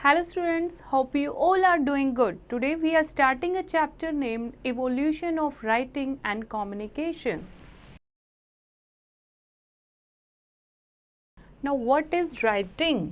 Hello students, hope you all are doing good. Today we are starting a chapter named Evolution of Writing and Communication. Now what is writing?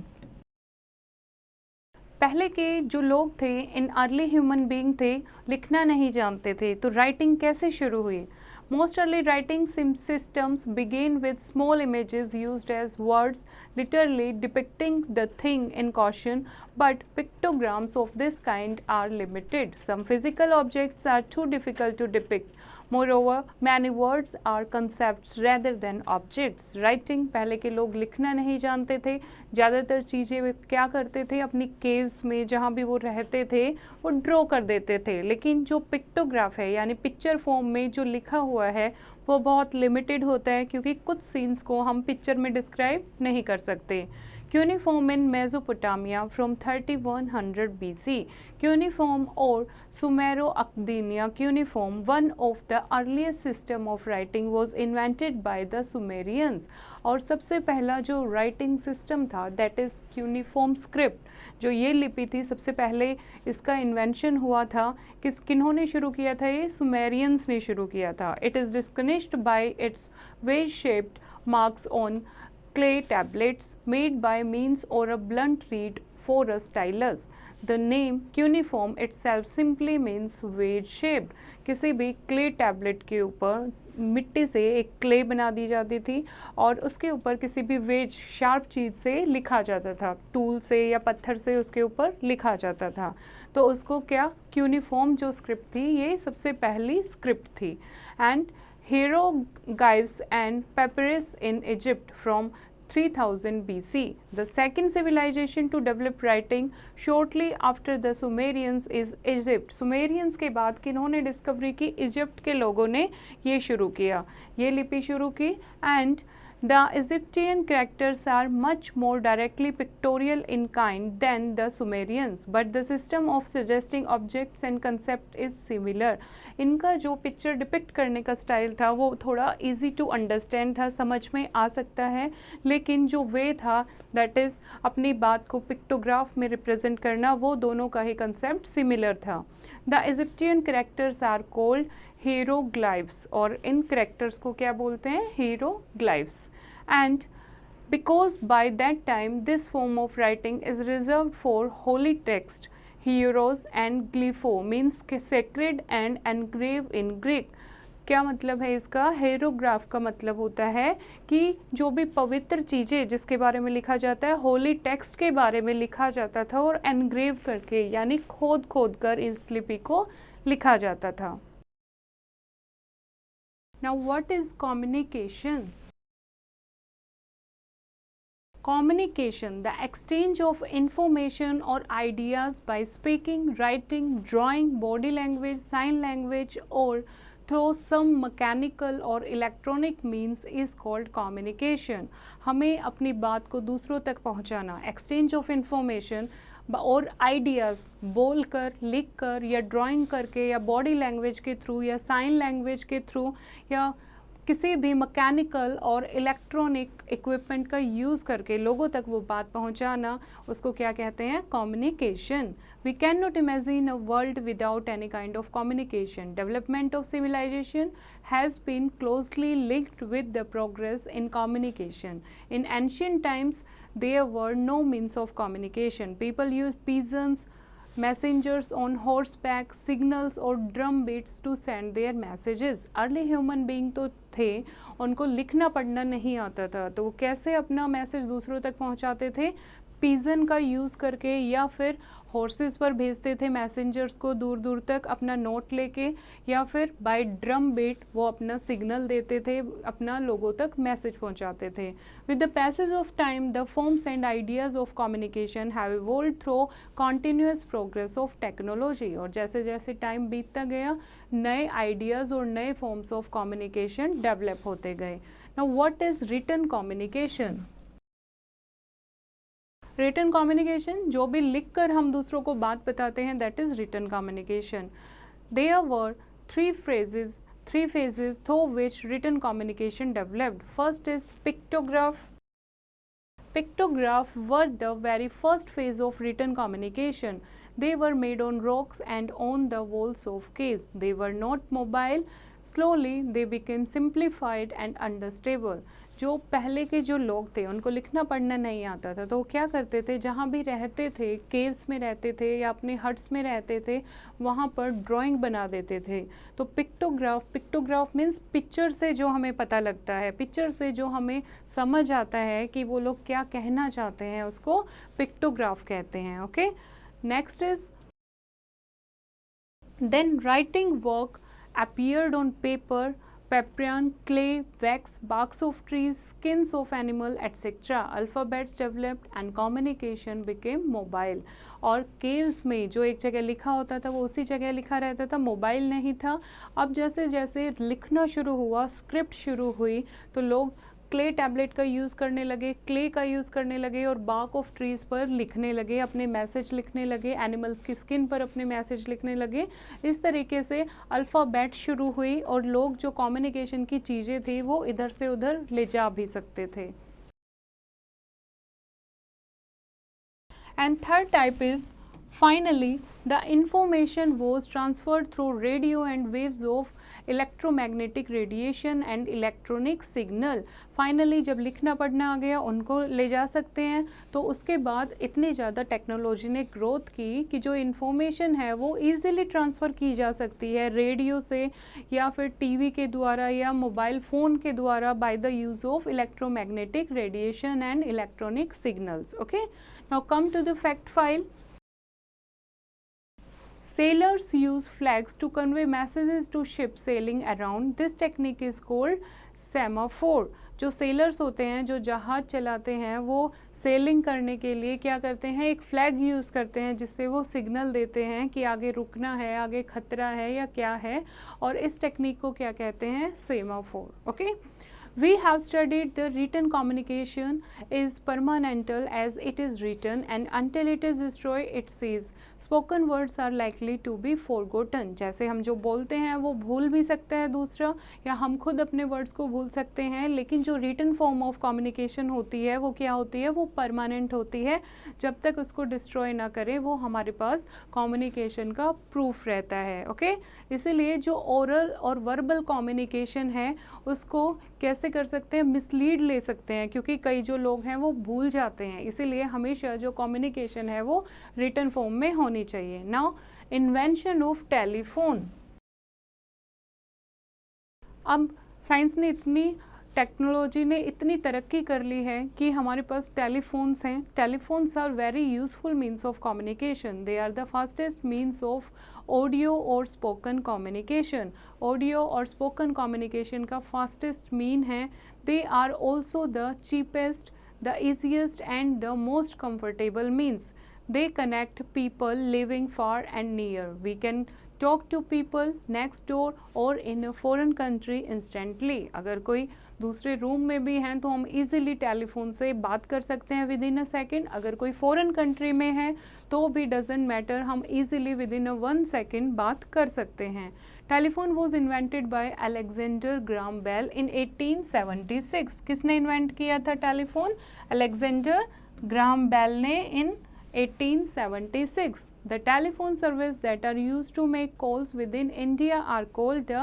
पहले के जो लोग थे in early human being थे लिखना नहीं जानते थे, तो राइटिंग कैसे शुरू हुई? Most early writing systems begin with small images used as words, literally depicting the thing in caution, but pictograms of this kind are limited. Some physical objects are too difficult to depict. Moreover, many words are concepts rather than objects. Writing पहले के लोग लिखना नहीं जानते थे, ज़्यादातर चीज़ें वे क्या करते थे अपनी केव्स में जहाँ भी वो रहते थे वो ड्रॉ कर देते थे, लेकिन जो पिक्टोग्राफ है यानी पिक्चर फॉर्म में जो लिखा हुआ है वो बहुत लिमिटेड होता है, क्योंकि कुछ सीन्स को हम पिक्चर में डिस्क्राइब नहीं कर सकते. Cuneiform in Mesopotamia from 3100 BC. Cuneiform or Sumero-Akkadian cuneiform, one of the earliest system of writing, was invented by the Sumerians. और सबसे पहला जो राइटिंग सिस्टम था दैट इज़ क्यूनिफॉर्म स्क्रिप्ट, जो ये लिपि थी सबसे पहले इसका इन्वेंशन हुआ था. किन्होंने शुरू किया था? ये सुमेरियंस ने शुरू किया था. It is distinguished by it's wedge shaped marks on clay tablets made by means or a blunt reed for a stylus. The name cuneiform itself simply means wedge shaped. किसी भी clay tablet के ऊपर मिट्टी से एक clay बना दी जाती थी और उसके ऊपर किसी भी वेज शार्प चीज़ से लिखा जाता था, टूल से या पत्थर से उसके ऊपर लिखा जाता था. तो उसको क्या क्यूनिफॉर्म जो स्क्रिप्ट थी ये सबसे पहली स्क्रिप्ट थी. And hieroglyphs and papyrus in Egypt from 3000 BC. The second civilization to develop writing shortly after the Sumerians is Egypt. Sumerians के बाद किन्होंने डिस्कवरी की? इजिप्ट के लोगों ने ये शुरू किया, ये लिपि शुरू की. And the Egyptian characters are much more directly pictorial in kind than the Sumerians, but the system of suggesting objects and concept is similar. इनका जो पिक्चर डिपिक्ट करने का स्टाइल था वो थोड़ा easy to understand था, समझ में आ सकता है, लेकिन जो वे था दैट इज़ अपनी बात को पिक्टोग्राफ में रिप्रेजेंट करना, वो दोनों का ही कंसेप्ट सिमिलर था. The Egyptian characters are called hieroglyphs, और इन कैरेक्टर्स को क्या बोलते हैं? Hieroglyphs. And because by that time this form of writing is reserved for holy text, hieros and glypho means sacred and engrave in Greek. क्या मतलब है इसका? हेरोग्राफ का मतलब होता है कि जो भी पवित्र चीज़ें जिसके बारे में लिखा जाता है, होली टेक्स्ट के बारे में लिखा जाता था और एनग्रेव करके यानी खोद खोद कर इस लिपि को लिखा जाता था. Now what is communication? Communication, the exchange of information or ideas by speaking, writing, drawing, body language, sign language or through some mechanical or electronic means is called communication. हमें अपनी बात को दूसरों तक पहुंचाना, exchange of information और ideas बोल कर, लिख कर या ड्राइंग करके या बॉडी लैंग्वेज के थ्रू या साइन लैंग्वेज के थ्रू या किसी भी मैकेनिकल और इलेक्ट्रॉनिक इक्विपमेंट का यूज़ करके लोगों तक वो बात पहुंचाना, उसको क्या कहते हैं? Communication. We can not imagine a world without any kind of communication. Development of civilisation has been closely linked with the progress in communication. In ancient times there were no means of communication. People used pigeons, messengers on horseback, signals or drum beats to send their messages. Early human being तो थे, उनको लिखना पढ़ना नहीं आता था, तो वो कैसे अपना मैसेज दूसरों तक पहुंचाते थे? पिजन का यूज़ करके या फिर हॉर्सेस पर भेजते थे मैसेंजर्स को दूर दूर तक अपना नोट लेके, या फिर बाय ड्रम बीट वो अपना सिग्नल देते थे, अपना लोगों तक मैसेज पहुंचाते थे. With the passage of time the forms and ideas of communication have evolved through continuous progress of technology. और जैसे जैसे टाइम बीतता गया नए आइडियाज़ और नए फॉर्म्स ऑफ कम्युनिकेशन डेवलप होते गए. Now what is written communication? Written communication, जो भी लिख कर हम दूसरों को बात बताते हैं, that is written communication. There were three phases through which written communication developed. First is pictograph, Pictographs were the very first phase of written communication. They were made on rocks and on the walls of caves. They were not mobile. Slowly they became simplified and understandable. जो पहले के जो लोग थे उनको लिखना पढ़ना नहीं आता था, तो वो क्या करते थे, जहाँ भी रहते थे, केव्स में रहते थे या अपने हट्स में रहते थे, वहाँ पर ड्राइंग बना देते थे. तो पिक्टोग्राफ मीन्स पिक्चर से जो हमें पता लगता है, पिक्चर से जो हमें समझ आता है कि वो लोग क्या कहना चाहते हैं, उसको पिक्टोग्राफ कहते हैं. Okay, next is then writing work appeared on paper, papyrus, clay, wax, barks of trees, skins of animal, etc. Alphabets developed and communication became mobile. और केव्स में जो एक जगह लिखा होता था वो उसी जगह लिखा रहता था, मोबाइल नहीं था. अब जैसे जैसे लिखना शुरू हुआ, स्क्रिप्ट शुरू हुई, तो लोग क्ले टैबलेट का यूज़ करने लगे, क्ले का यूज़ करने लगे और बार्क ऑफ ट्रीज़ पर लिखने लगे, अपने मैसेज लिखने लगे, एनिमल्स की स्किन पर अपने मैसेज लिखने लगे. इस तरीके से अल्फ़ाबेट शुरू हुई और लोग जो कम्युनिकेशन की चीज़ें थी वो इधर से उधर ले जा भी सकते थे. And third type is finally the information was transferred through radio and waves of electromagnetic radiation and electronic signal. Finally जब लिखना पढ़ना आ गया उनको ले जा सकते हैं, तो उसके बाद इतनी ज़्यादा टेक्नोलॉजी ने ग्रोथ की कि जो इन्फॉर्मेशन है वो ईज़िली ट्रांसफ़र की जा सकती है रेडियो से या फिर टीवी के द्वारा या मोबाइल फ़ोन के द्वारा by the use of electromagnetic radiation and electronic signals. Okay, now come to the fact file. Sailors use flags to convey messages to ships sailing around. This technique is called semaphore. जो sellers होते हैं, जो जहाज़ चलाते हैं, वो selling करने के लिए क्या करते हैं, एक फ्लैग यूज़ करते हैं जिससे वो सिग्नल देते हैं कि आगे रुकना है, आगे खतरा है या क्या है, और इस टेक्निक को क्या कहते हैं, semaphore. Okay, we have studied the written communication is permanental as it is written, and until it is destroyed it says. Spoken words are likely to be forgotten. जैसे हम जो बोलते हैं वो भूल भी सकते हैं दूसरा, या हम खुद अपने वर्ड्स को भूल सकते हैं, लेकिन जो रिटन फॉर्म ऑफ कम्युनिकेशन होती है वो क्या होती है, वो परमानेंट होती है. जब तक उसको डिस्ट्रॉय ना करे वो हमारे पास कम्युनिकेशन का प्रूफ रहता है. ओके, इसीलिए जो ओरल और वर्बल कम्युनिकेशन है उसको कैसे कर सकते हैं, मिसलीड ले सकते हैं, क्योंकि कई जो लोग हैं वो भूल जाते हैं. इसीलिए हमेशा जो कम्युनिकेशन है वो रिटन फॉर्म में होनी चाहिए. Now invention of telephone. अब साइंस ने टेक्नोलॉजी ने इतनी तरक्की कर ली है कि हमारे पास टेलीफोन्स हैं. Telephones are very useful means of communication. They are the fastest means of audio और स्पोकन कम्युनिकेशन. ऑडियो और स्पोकन कम्युनिकेशन का फास्टेस्ट मीन है. They are also the cheapest, the easiest and the most comfortable means. They connect people living far and near. We can talk to people next door or in a foreign country instantly. अगर कोई दूसरे room में भी हैं तो हम easily telephone से बात कर सकते हैं विद इन अ सेकेंड. अगर कोई फॉरेन कंट्री में है तो भी डजेंट मैटर, हम easily with in a 1 second बात कर सकते हैं. Telephone was invented by Alexander Graham Bell in 1876. किसने इन्वेंट किया था टेलीफोन? अलेक्जेंडर ग्राम बेल ने इन 1876. The telephone service that are used to make calls within India are called the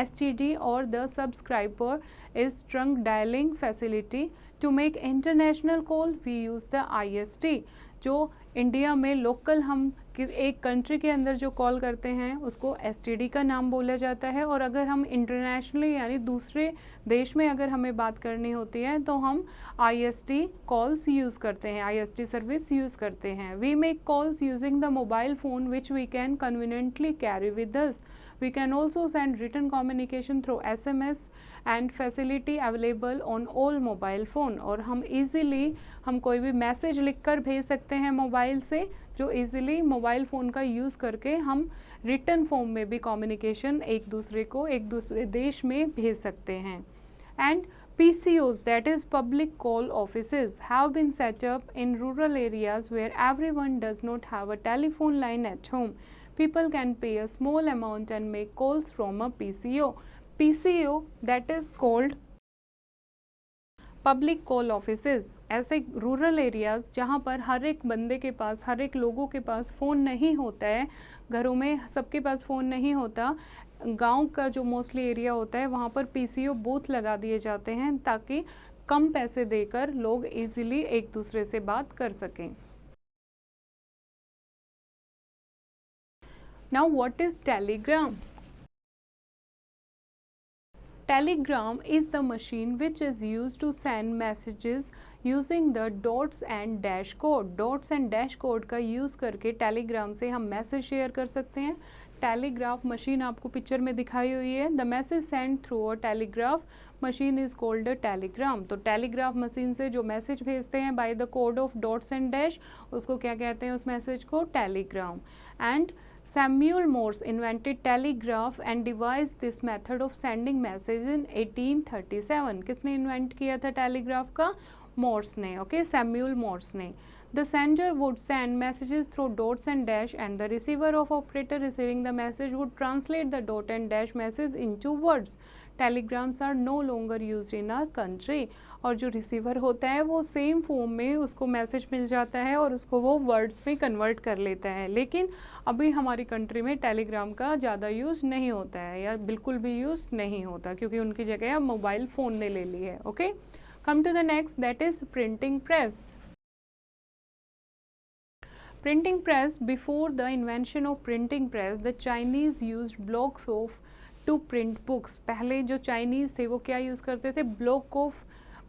STD, or the subscriber is trunk dialing facility. To make international call we use the IST. जो India में local हम एक country के अंदर जो call करते हैं उसको STD का नाम बोला जाता है, और अगर हम इंटरनेशनली यानी दूसरे देश में अगर हमें बात करनी होती है तो हम IST कॉल्स यूज़ करते हैं, IST सर्विस यूज़ करते हैं. We make calls using the mobile phone which we can conveniently carry with us. We can also send written communication through SMS and facility available on all mobile phone. और हम easily हम कोई भी message लिख कर भेज सकते हैं मोबाइल से, जो easily मोबाइल फ़ोन का यूज़ करके हम रिटन फॉर्म में भी कम्युनिकेशन एक दूसरे को एक दूसरे देश में भेज सकते हैं. And PCOs, that is public call offices, have been set up in rural areas where everyone does not have a telephone line at home. People can pay a small amount and make calls from a PCO. PCO, that is called public call offices, ऐसे rural areas जहाँ पर हर एक बंदे के पास, हर एक लोगों के पास phone नहीं होता है, घरों में सबके पास फ़ोन नहीं होता, गांव का जो मोस्टली एरिया होता है वहाँ पर पीसीओ बूथ लगा दिए जाते हैं ताकि कम पैसे देकर लोग इजीली एक दूसरे से बात कर सकें। Now what is Telegram? Telegram is the machine which is used to send messages using the dots and dash code. Dots and dash code का यूज़ करके टेलीग्राम से हम मैसेज शेयर कर सकते हैं। टेलीग्राफ मशीन आपको पिक्चर में दिखाई हुई है। The message send through a telegraph machine is called a Telegram. तो टेलीग्राफ मशीन से जो मैसेज भेजते हैं by the code of dots and dash, उसको क्या कहते हैं उस मैसेज को? Telegram. And Samuel Morse invented telegraph and devised this method of sending message in 1837. किसने इन्वेंट किया था टेलीग्राफ का? मोर्स ने। ओके, सैम्यूल मोर्स ने। The sender would send messages through dots and dash and the receiver of operator receiving the message would translate the dot and dash message into words. Telegrams are no longer used in our country. और जो receiver होता है वो same form में उसको message मिल जाता है और उसको वो वर्ड्स में कन्वर्ट कर लेता है, लेकिन अभी हमारी कंट्री में टेलीग्राम का ज़्यादा यूज़ नहीं होता है या बिल्कुल भी यूज़ नहीं होता क्योंकि उनकी जगह अब मोबाइल फ़ोन ने ले ली है। Okay, come to the next, that is printing press. Printing press. Before the invention of printing press, the Chinese used blocks of to print books. पहले जो चाइनीज़ थे वो क्या यूज़ करते थे?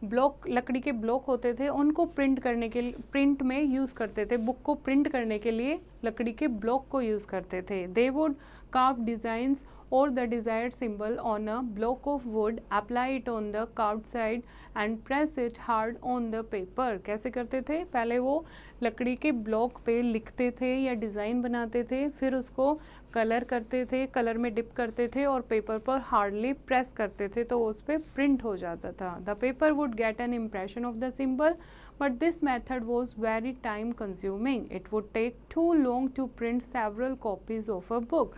ब्लॉक लकड़ी के ब्लॉक होते थे, उनको प्रिंट करने के लिए, प्रिंट में यूज़ करते थे। बुक को प्रिंट करने के लिए लकड़ी के ब्लॉक को यूज़ करते थे। They would carve designs or the desired symbol on a block of wood, apply it on the carved side and press it hard on the paper. कैसे करते थे? पहले वो लकड़ी के ब्लॉक पे लिखते थे या डिज़ाइन बनाते थे, फिर उसको कलर करते थे, कलर में डिप करते थे और पेपर पर हार्डली प्रेस करते थे तो उस पर प्रिंट हो जाता था। The paper would get an impression of the symbol but this method was very time consuming. It would take too long to print several copies of a book.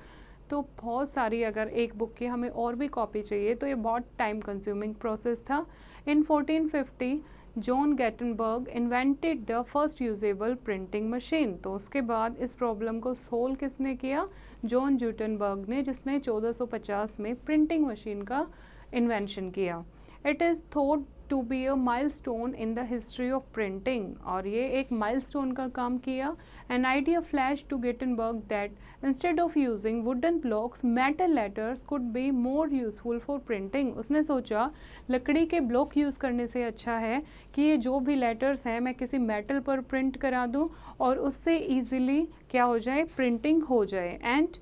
तो बहुत सारी, अगर एक बुक की हमें और भी कॉपी चाहिए तो ये बहुत टाइम कंज्यूमिंग प्रोसेस था। In 1450 John Gutenberg invented the first usable printing machine. तो उसके बाद इस प्रॉब्लम को सोल्व किसने किया? जॉन गुटेनबर्ग ने, जिसने 1450 में प्रिंटिंग मशीन का इन्वेंशन किया। It is thought to be a milestone in the history of printing, और ये एक माइलस्टोन का काम किया। An idea flash to Gutenberg that instead of using wooden blocks metal letters could be more useful for printing. उसने सोचा लकड़ी के ब्लॉक यूज़ करने से अच्छा है कि ये जो भी लेटर्स हैं मैं किसी मेटल पर प्रिंट करा दूँ और उससे ईजिली क्या हो जाए? प्रिंटिंग हो जाए। And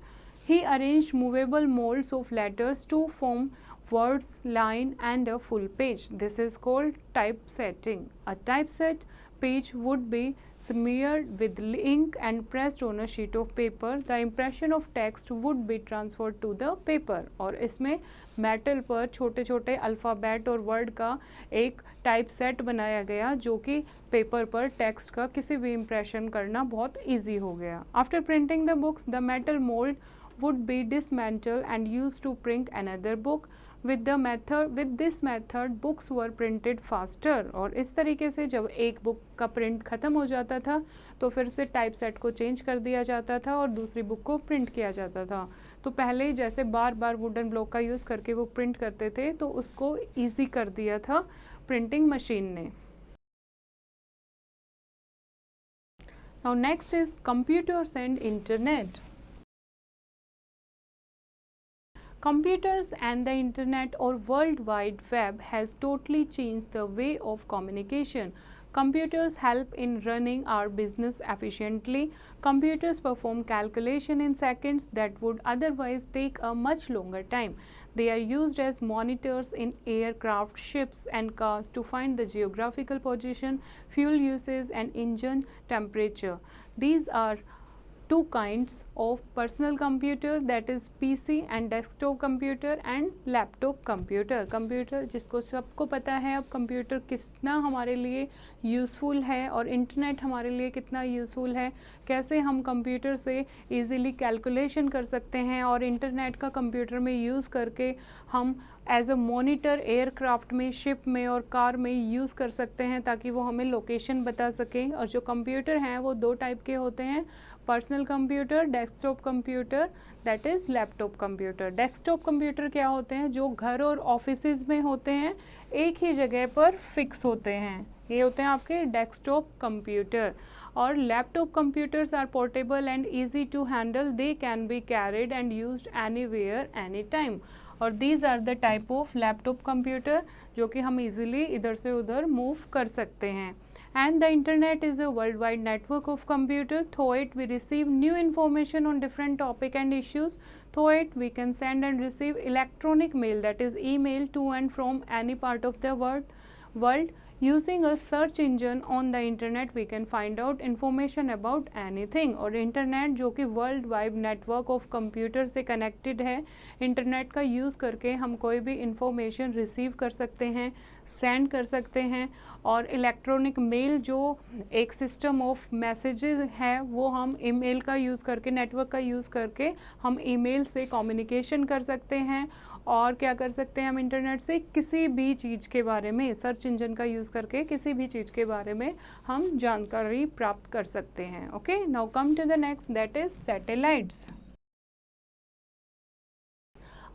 he arranged movable moulds of letters to form words, line and a full page. This is called typesetting. A typeset page would be smeared with ink and pressed on a sheet of paper. The impression of text would be transferred to the paper. और इसमें metal पर छोटे छोटे alphabet और word का एक type set बनाया गया जो कि पेपर पर टेक्स्ट का किसी भी इम्प्रेशन करना बहुत ईजी हो गया। After printing the books the metal mould would be dismantled and used to print another book. With this method books were printed faster. और इस तरीके से जब एक बुक का प्रिंट ख़त्म हो जाता था तो फिर से टाइप सेट को चेंज कर दिया जाता था और दूसरी बुक को प्रिंट किया जाता था। तो पहले जैसे बार बार वुडन ब्लॉक का यूज़ करके वो प्रिंट करते थे तो उसको ईजी कर दिया था प्रिंटिंग मशीन ने। Now next is computers and internet. Computers and the internet or World Wide Web has totally changed the way of communication. Computers help in running our business efficiently. Computers perform calculation in seconds that would otherwise take a much longer time. They are used as monitors in aircraft, ships and cars to find the geographical position, fuel usage and engine temperature. These are two kinds of personal computer, that is PC and desktop computer and laptop computer. Computer जिसको सबको पता है अब computer कितना हमारे लिए useful है और इंटरनेट हमारे लिए कितना यूज़फुल है, कैसे हम कंप्यूटर से इजीली कैलकुलेशन कर सकते हैं और इंटरनेट का कंप्यूटर में यूज़ करके हम एज अ मॉनिटर एयरक्राफ्ट में, शिप में और कार में यूज़ कर सकते हैं ताकि वो हमें लोकेशन बता सकें. और जो कंप्यूटर हैं वो दो टाइप के होते हैं, personal computer, desktop computer, that is laptop computer. Desktop computer क्या होते हैं, जो घर और ऑफिसेज में होते हैं, एक ही जगह पर फिक्स होते हैं, ये होते हैं आपके डेस्कटॉप कंप्यूटर. और laptop computers are portable and easy to handle, they can be carried and used anywhere any time. और these are the type of laptop computer जो कि हम इजीली इधर से उधर मूव कर सकते हैं. And the internet is a worldwide network of computer. Through it we receive new information on different topic and issues. Through it we can send and receive electronic mail, that is email, to and from any part of the world. Using a search engine on the internet we can find out information about anything. और internet जो कि world wide network of computer से connected है, internet का use करके हम कोई भी इंफॉर्मेशन रिसीव कर सकते हैं, सेंड कर सकते हैं. और इलेक्ट्रॉनिक मेल जो एक सिस्टम ऑफ मैसेजेस है वो हम ईमेल का यूज़ करके, नेटवर्क का यूज़ करके हम ईमेल से कम्युनिकेशन कर सकते हैं. और क्या कर सकते हैं हम इंटरनेट से, किसी भी चीज़ के बारे में सर्च इंजन का यूज़ करके किसी भी चीज़ के बारे में हम जानकारी प्राप्त कर सकते हैं. Okay, now come to the next, that is satellites.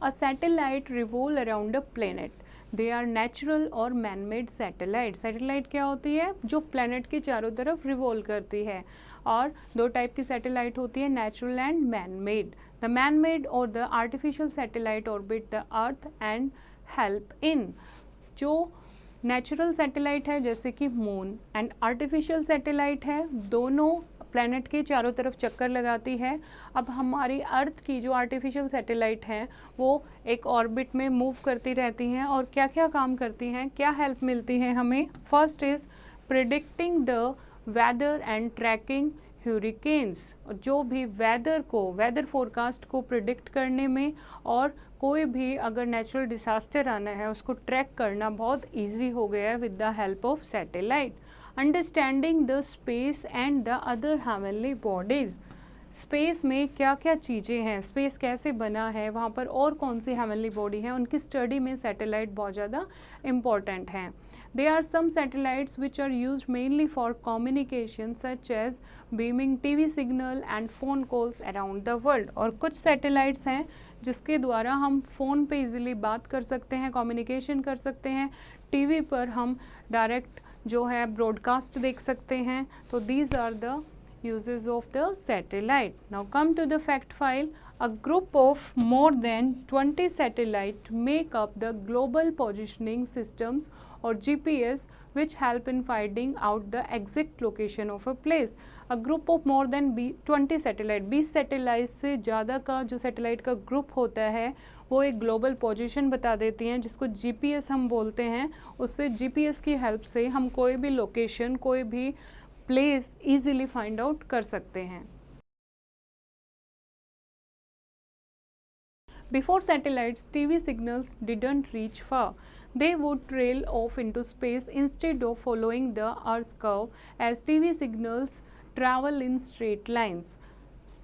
A satellite revolve around a planet. They are natural और man-made satellite. सैटेलाइट क्या होती है, जो प्लैनेट के चारों तरफ रिवॉल्व करती है. और दो टाइप की सैटेलाइट होती है, natural and man made. The man made और the artificial satellite orbit the earth and help in. जो नेचुरल सैटेलाइट है जैसे कि मून एंड आर्टिफिशियल सैटेलाइट है, दोनों प्लैनेट के चारों तरफ चक्कर लगाती है. अब हमारी अर्थ की जो आर्टिफिशियल सैटेलाइट हैं वो एक ऑर्बिट में मूव करती रहती हैं और क्या क्या काम करती हैं, क्या हेल्प मिलती है हमें. First is predicting the weather and tracking hurricanes. जो भी वेदर फोरकास्ट को प्रिडिक्ट करने में और कोई भी अगर नेचुरल डिसास्टर आना है उसको ट्रैक करना बहुत ईजी हो गया है with the help of satellite. Understanding the space and the other heavenly bodies. Space में क्या क्या चीज़ें हैं, स्पेस कैसे बना है, वहाँ पर और कौन सी हेवनली बॉडी है, उनकी स्टडी में सैटेलाइट बहुत ज़्यादा इम्पॉर्टेंट हैं. There are some satellites which are used mainly for communication such as beaming TV signal and phone calls around the world. और कुछ सैटेलाइट्स हैं जिसके द्वारा हम फ़ोन पे इजीली बात कर सकते हैं, कम्युनिकेशन कर सकते हैं, टीवी पर हम डायरेक्ट जो है ब्रॉडकास्ट देख सकते हैं. तो these are the uses of the satellite. Now come to the fact file. A group of more than 20 satellites make up the global positioning systems or GPS, which help in finding out the exact location of a place. A group of more than 20 satellite, 20 satellite से ज़्यादा का जो satellite का group होता है वो एक global position बता देती हैं जिसको GPS हम बोलते हैं. उससे GPS की हेल्प से हम कोई भी लोकेशन, कोई भी प्लेस इजीली फाइंड आउट कर सकते हैं. Before satellites, TV signals didn't reach far. They would trail off into space instead of following the Earth's curve, as TV signals travel in straight lines.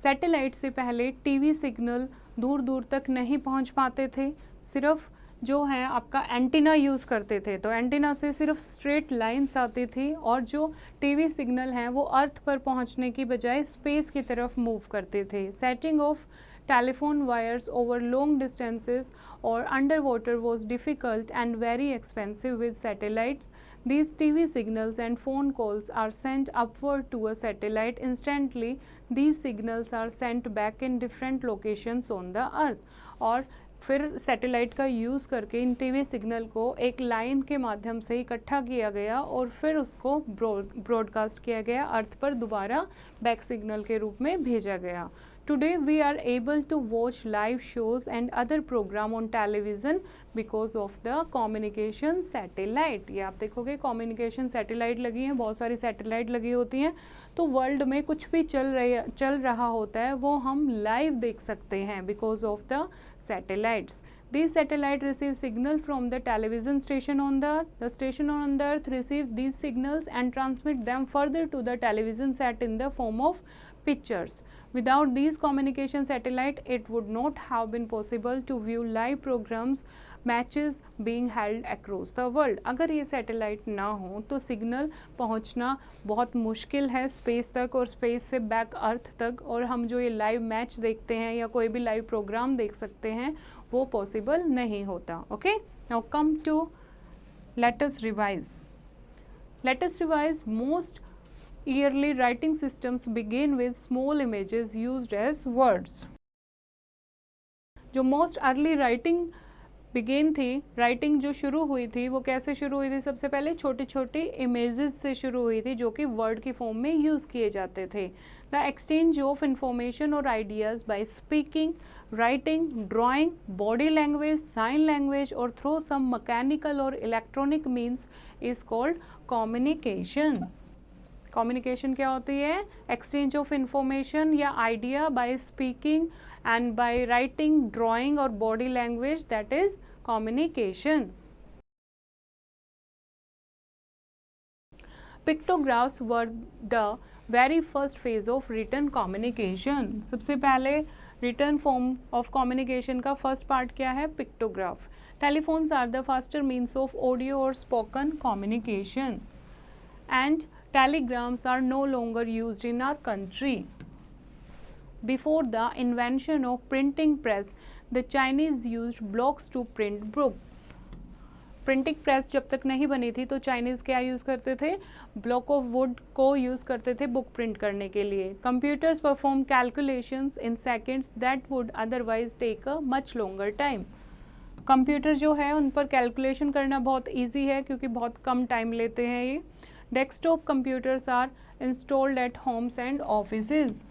Satellite से पहले TV signal दूर दूर तक नहीं पहुंच पाते थे, सिर्फ जो है आपका एंटीना यूज़ करते थे. तो एंटीना से सिर्फ स्ट्रेट लाइंस आती थी और जो टीवी सिग्नल हैं वो अर्थ पर पहुंचने की बजाय स्पेस की तरफ मूव करते थे. Setting of telephone wires over long distances or underwater was difficult and very expensive with satellites. These TV signals and phone calls are sent upward to a satellite instantly. These signals are sent back in different locations on the earth. और फिर satellite का use करके इन TV signal को एक line के माध्यम से इकट्ठा किया गया और फिर उसको ब्रॉडकास्ट किया गया, अर्थ पर दोबारा बैक सिग्नल के रूप में भेजा गया. Today we are able to watch live shows and other program on television because of the communication satellite. ये आप देखोगे communication satellite लगी है, बहुत सारी satellite लगी होती हैं, तो वर्ल्ड में कुछ भी चल रहा होता है वो हम लाइव देख सकते हैं because of the satellites. These satellites receive signal from the television station on the earth. The station on the earth receive these signals and transmit them further to the television set in the form of pictures. Without these communication satellite, it would not have been possible to view live programs, matches being held across the world. अगर ये satellite ना हो तो signal पहुंचना बहुत मुश्किल है space तक और स्पेस से बैक अर्थ तक, और हम जो ये लाइव मैच देखते हैं या कोई भी लाइव प्रोग्राम देख सकते हैं वो पॉसिबल नहीं होता. Okay, now come to let us revise. Most yearly writing systems begin with small images used as words. जो मोस्ट अर्ली राइटिंग बिगेन थी, राइटिंग जो शुरू हुई थी वो कैसे शुरू हुई थी? सबसे पहले छोटी छोटी इमेजेस से शुरू हुई थी जो कि वर्ड की फॉर्म में यूज़ किए जाते थे. द एक्सचेंज ऑफ इंफॉर्मेशन और ideas by speaking, writing, drawing, body language, sign language और थ्रू सम मैकेनिकल और electronic means is called communication. Communication क्या होती है? एक्सचेंज ऑफ इंफॉर्मेशन या idea by speaking and by writing, drawing और body language, that is communication. Pictographs were the very first phase of written communication. सबसे पहले written form of communication का first part क्या है? Pictograph. Telephones are the faster means of audio और spoken communication, and telegrams are no longer used in our country. Before the invention of printing press, the Chinese used blocks to print books. Printing press जब तक नहीं बनी थी तो Chinese क्या use करते थे? ब्लॉक ऑफ वुड को यूज़ करते थे बुक प्रिंट करने के लिए. Computers perform calculations in seconds that would otherwise take a much longer time. Computer जो है उन पर कैलकुलेशन करना बहुत ईजी है क्योंकि बहुत कम टाइम लेते हैं ये. Desktop computers are installed at homes and offices.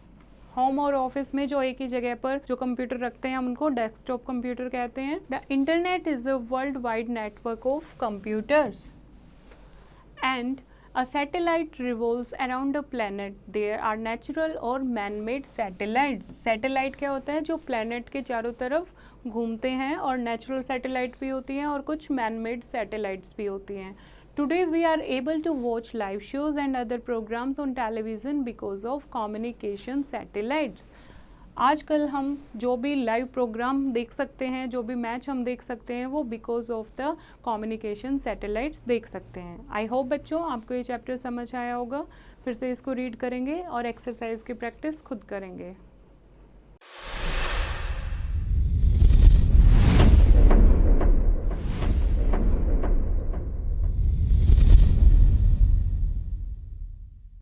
Home और ऑफिस में जो एक ही जगह पर जो कंप्यूटर रखते हैं हम उनको डेस्कटॉप कंप्यूटर कहते हैं. The internet is a world wide network of computers and a satellite revolves around a planet. There are natural और man-made satellites. सैटेलाइट क्या होता है? जो प्लैनेट के चारों तरफ घूमते हैं, और नेचुरल सैटेलाइट भी होती हैं और कुछ मैन-मेड सैटेलाइट्स भी होती हैं. Today we are able to watch live shows and other programs on television because of communication satellites. आजकल हम जो भी लाइव प्रोग्राम देख सकते हैं, जो भी मैच हम देख सकते हैं, वो because of the communication satellites देख सकते हैं. आई होप बच्चों आपको ये चैप्टर समझ आया होगा. फिर से इसको रीड करेंगे और एक्सरसाइज की प्रैक्टिस खुद करेंगे.